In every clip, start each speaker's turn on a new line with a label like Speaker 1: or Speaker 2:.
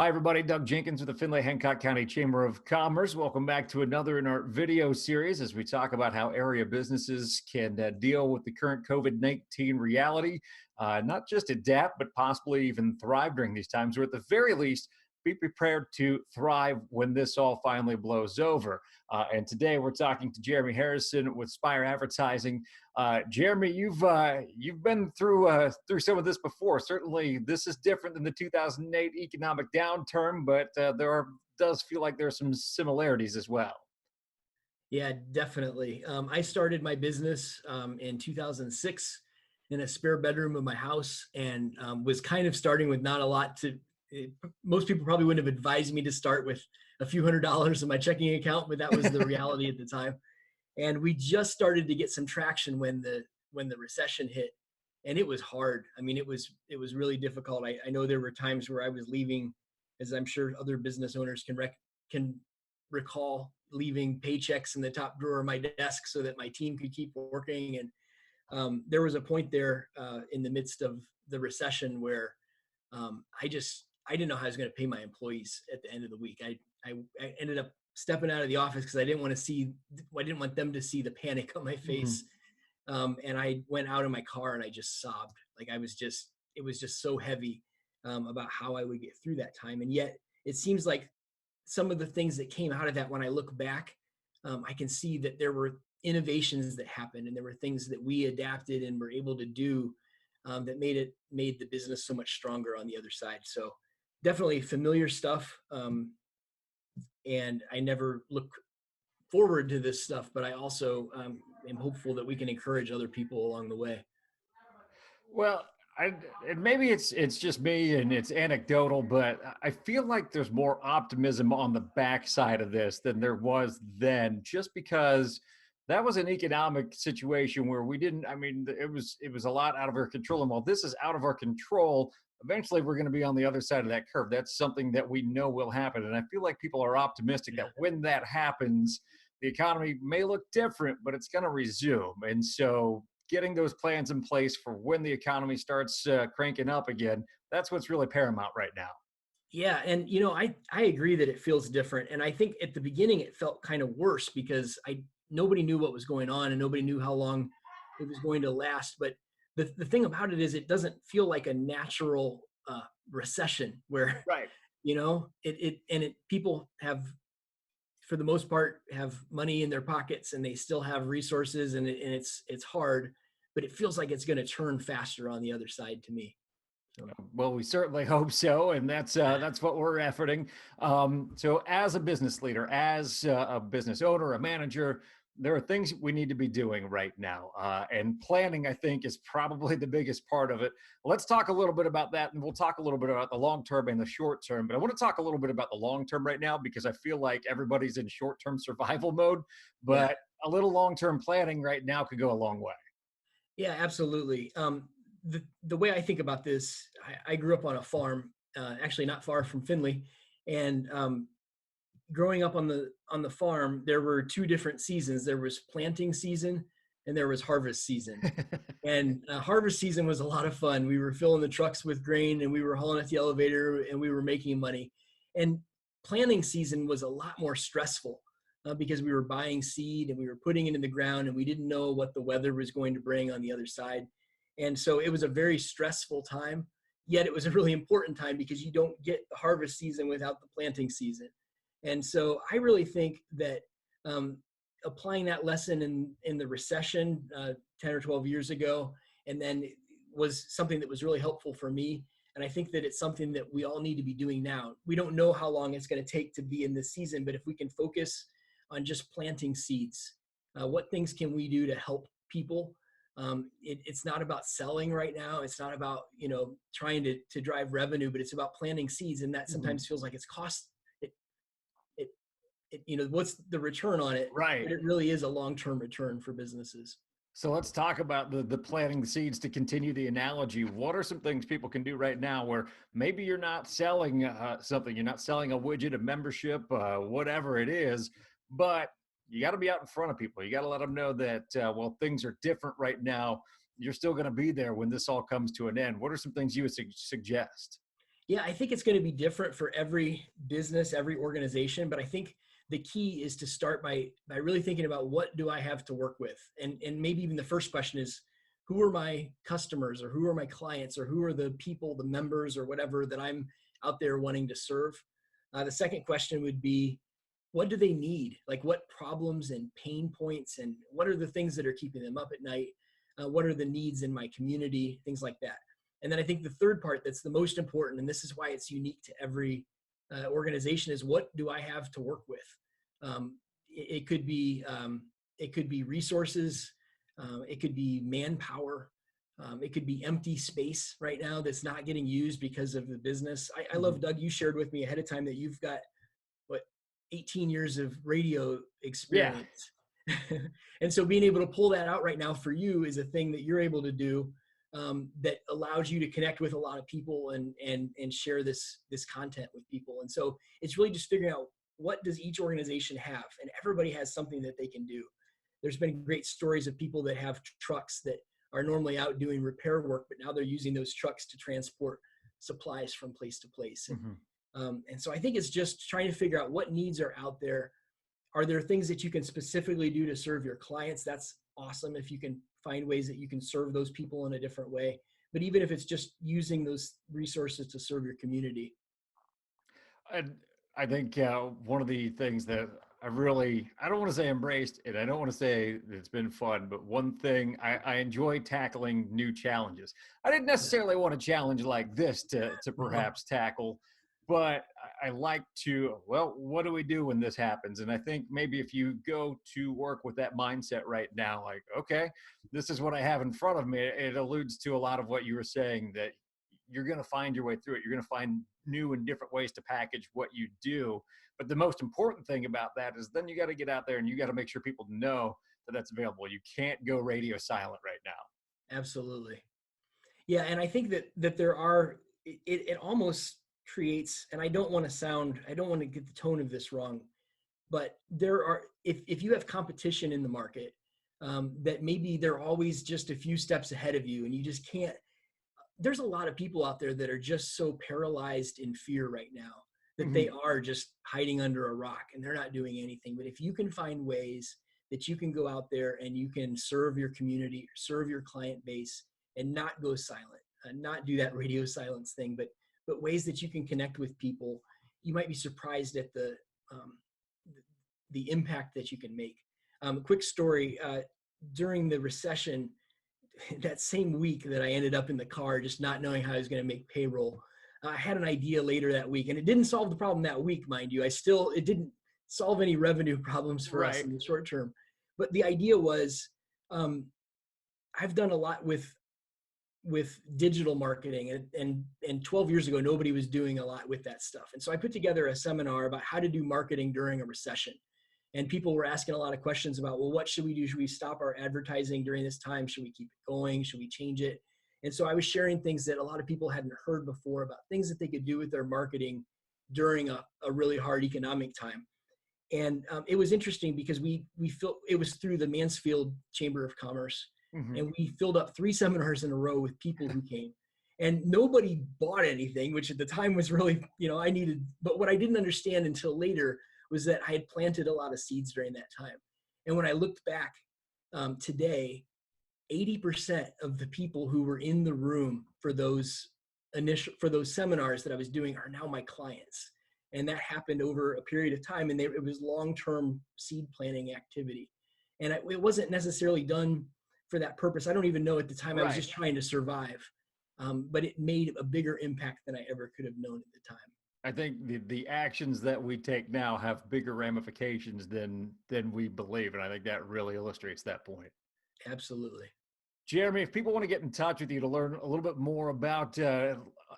Speaker 1: Hi, everybody. Doug Jenkins with the Findlay Hancock County Chamber of Commerce. Welcome back to another in our video series as we talk about how area businesses can deal with the current COVID-19 reality, not just adapt, but possibly even thrive during these times, or at the very least, be prepared to thrive when this all finally blows over. And today we're talking to Jeremy Harrison with Spire Advertising. Jeremy, you've been through some of this before. Certainly, this is different than the 2008 economic downturn, but does feel like there's some similarities as well.
Speaker 2: Yeah, definitely. I started my business in 2006 in a spare bedroom of my house and was kind of starting with not a lot most people probably wouldn't have advised me to start with a few $100s in my checking account, but that was the reality at the time. And we just started to get some traction when the recession hit, and it was hard. I mean, it was really difficult. I know there were times where I was leaving, as I'm sure other business owners can recall, leaving paychecks in the top drawer of my desk so that my team could keep working. And there was a point there in the midst of the recession where I didn't know how I was going to pay my employees at the end of the week. I ended up stepping out of the office because I didn't want them to see the panic on my face.
Speaker 1: Mhm.
Speaker 2: And I went out in my car and I just sobbed. Like it was just so heavy about how I would get through that time. And yet it seems like some of the things that came out of that, when I look back, I can see that there were innovations that happened and there were things that we adapted and were able to do that made the business so much stronger on the other side. So definitely familiar stuff. And I never look forward to this stuff, but I also am hopeful that we can encourage other people along the way.
Speaker 1: Well, and maybe it's just me and it's anecdotal, but I feel like there's more optimism on the backside of this than there was then, just because that was an economic situation where we didn't. I mean, it was a lot out of our control, and while this is out of our control, eventually we're going to be on the other side of that curve. That's something that we know will happen, and I feel like people are optimistic that
Speaker 2: Yeah.
Speaker 1: when that happens, the economy may look different, but it's going to resume, and so getting those plans in place for when the economy starts cranking up again, that's what's really paramount right now.
Speaker 2: Yeah, and I agree that it feels different, and I think at the beginning it felt kind of worse because I nobody knew what was going on and nobody knew how long it was going to last. But the thing about it is, it doesn't feel like a natural recession where
Speaker 1: Right.
Speaker 2: people have, for the most part, have money in their pockets and they still have resources, and it's hard, but it feels like it's going to turn faster on the other side to me. So
Speaker 1: Well, we certainly hope so, and that's what we're efforting. So, as a business leader, as a business owner, a manager, there are things we need to be doing right now, and planning, I think, is probably the biggest part of it. Let's talk a little bit about that, and we'll talk a little bit about the long term and the short term. But I want to talk a little bit about the long term right now because I feel like everybody's in short term survival mode,
Speaker 2: yeah.
Speaker 1: but a little long term planning right now could go a long way.
Speaker 2: Yeah, absolutely. The way I think about this, I grew up on a farm, actually not far from Findlay, and growing up on the farm, there were two different seasons. There was planting season, and there was harvest season. And harvest season was a lot of fun. We were filling the trucks with grain, and we were hauling at the elevator, and we were making money. And planting season was a lot more stressful because we were buying seed and we were putting it in the ground, and we didn't know what the weather was going to bring on the other side. And so it was a very stressful time. Yet it was a really important time because you don't get the harvest season without the planting season. And so I really think that um, applying that lesson in the recession 10 or 12 years ago, and then was something that was really helpful for me. And I think that it's something that we all need to be doing now. We don't know how long it's going to take to be in this season, but if we can focus on just planting seeds, what things can we do to help people? It's not about selling right now. It's not about trying to drive revenue, but it's about planting seeds, and that
Speaker 1: Mhm.
Speaker 2: sometimes feels like it's cost. It, it what's the return on it?
Speaker 1: Right.
Speaker 2: But it really is a long-term return for businesses.
Speaker 1: So let's talk about the planting the seeds to continue the analogy. What are some things people can do right now where maybe you're not selling something, you're not selling a widget, a membership, whatever it is, but you got to be out in front of people. You got to let them know that while things are different right now, you're still going to be there when this all comes to an end. What are some things you would suggest?
Speaker 2: Yeah, I think it's going to be different for every business, every organization, but I think the key is to start by really thinking about what do I have to work with? And maybe even the first question is, who are my customers, or who are my clients, or who are the people, the members or whatever that I'm out there wanting to serve? The second question would be, what do they need? Like, what problems and pain points, and what are the things that are keeping them up at night? What are the needs in my community? Things like that. And then I think the third part that's the most important, and this is why it's unique to every organization, is what do I have to work with? It could be resources, it could be manpower, it could be empty space right now that's not getting used because of the business. I love, Doug, you shared with me ahead of time that you've got what 18 years of radio
Speaker 1: Yeah.
Speaker 2: experience. And so being able to pull that out right now for you is a thing that you're able to do, that allows you to connect with a lot of people and share this content with people. And so it's really just figuring out, what does each organization have? And everybody has something that they can do. There's been great stories of people that have trucks that are normally out doing repair work, but now they're using those trucks to transport supplies from place to place. And so I think it's just trying to figure out what needs are out there. Are there things that you can specifically do to serve your clients? That's awesome if you can find ways that you can serve those people in a different way. But even if it's just using those resources to serve your community.
Speaker 1: And I think one of the things that I don't want to say embraced, and I don't want to say it's been fun, but one thing I enjoy tackling new challenges. I didn't necessarily want a challenge like this to perhaps tackle, but I like to, well, what do we do when this happens? And I think maybe if you go to work with that mindset right now, like, okay, this is what I have in front of me, it alludes to a lot of what you were saying, that you're going to find your way through it. You're going to find new and different ways to package what you do. But the most important thing about that is then you got to get out there and you got to make sure people know that that's available. You can't go radio silent right now.
Speaker 2: Absolutely. Yeah. And I think that there are, it almost creates, and I don't want to get the tone of this wrong, but there are, if you have competition in the market, that maybe they're always just a few steps ahead of you, and you just can't. There's a lot of people out there that are just so paralyzed in fear right now that they are just hiding under a rock and they're not doing anything. But if you can find ways that you can go out there and you can serve your community, serve your client base, and not go silent, not do that radio silence thing, but ways that you can connect with people, you might be surprised at the impact that you can make. Quick story, during the recession, that same week that I ended up in the car, just not knowing how I was going to make payroll, I had an idea later that week, and it didn't solve the problem that week, mind you. It didn't solve any revenue problems for us in the short term. But the idea was, I've done a lot with digital marketing, and 12 years ago, nobody was doing a lot with that stuff. And so I put together a seminar about how to do marketing during a recession. And people were asking a lot of questions about, well, what should we do? Should we stop our advertising during this time? Should we keep it going? Should we change it? And so I was sharing things that a lot of people hadn't heard before about things that they could do with their marketing during a really hard economic time. And it was interesting because we filled, it was through the Mansfield Chamber of Commerce, and we filled up 3 seminars in a row with people who came. And nobody bought anything, which at the time was really, I needed. But what I didn't understand until later was that I had planted a lot of seeds during that time. And when I looked back today, 80% of the people who were in the room for those seminars that I was doing are now my clients. And that happened over a period of time, and it was long-term seed planting activity. And it wasn't necessarily done for that purpose. I don't even know at the time. I was just trying to survive. But it made a bigger impact than I ever could have known at the time.
Speaker 1: I think the actions that we take now have bigger ramifications than we believe, and I think that really illustrates that point.
Speaker 2: Absolutely.
Speaker 1: Jeremy, if people want to get in touch with you to learn a little bit more about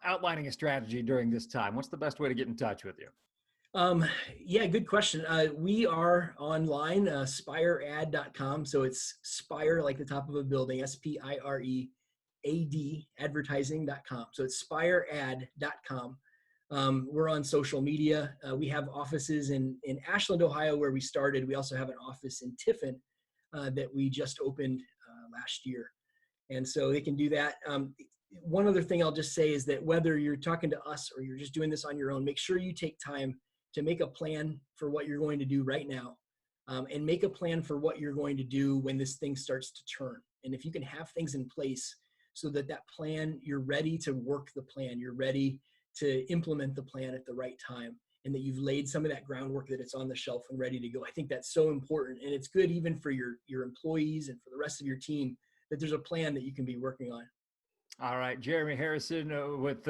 Speaker 1: outlining a strategy during this time, what's the best way to get in touch with you?
Speaker 2: Yeah, good question. We are online, spiread.com. So it's Spire, like the top of a building, SPIREAD, advertising.com. So it's spiread.com. We're on social media. We have offices in Ashland, Ohio, where we started. We also have an office in Tiffin that we just opened last year. And so they can do that. one other thing I'll just say is that whether you're talking to us or you're just doing this on your own, make sure you take time to make a plan for what you're going to do right now, and make a plan for what you're going to do when this thing starts to turn. And if you can have things in place so that that plan, you're ready to work the plan, you're ready to implement the plan at the right time, and that you've laid some of that groundwork, that it's on the shelf and ready to go. I think that's so important. And it's good even for your employees and for the rest of your team that there's a plan that you can be working on.
Speaker 1: All right, Jeremy Harrison with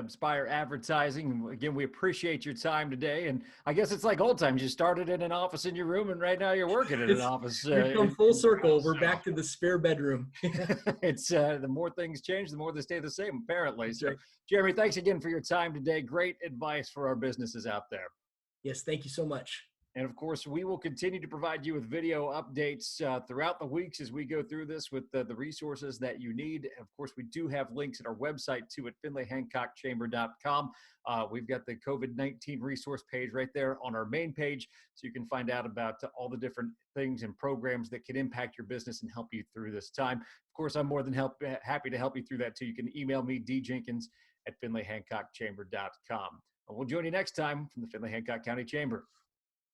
Speaker 1: Spire Advertising. Again, we appreciate your time today, and I guess it's like old times. You started in an office in your room, and right now you're working in an
Speaker 2: It's
Speaker 1: office.
Speaker 2: We've come full circle. We're back to the spare bedroom.
Speaker 1: It's the more things change, the more they stay the same, apparently.
Speaker 2: That's
Speaker 1: So,
Speaker 2: right.
Speaker 1: Jeremy, thanks again for your time today. Great advice for our businesses out there.
Speaker 2: Yes, thank you so much.
Speaker 1: And of course, we will continue to provide you with video updates throughout the weeks as we go through this with the resources that you need. Of course, we do have links at our website too at finleyhancockchamber.com. We've got the COVID-19 resource page right there on our main page, so you can find out about all the different things and programs that can impact your business and help you through this time. Of course, I'm more than happy to help you through that too. You can email me, djenkins@finleyhancockchamber.com. We'll join you next time from the Findlay Hancock County Chamber.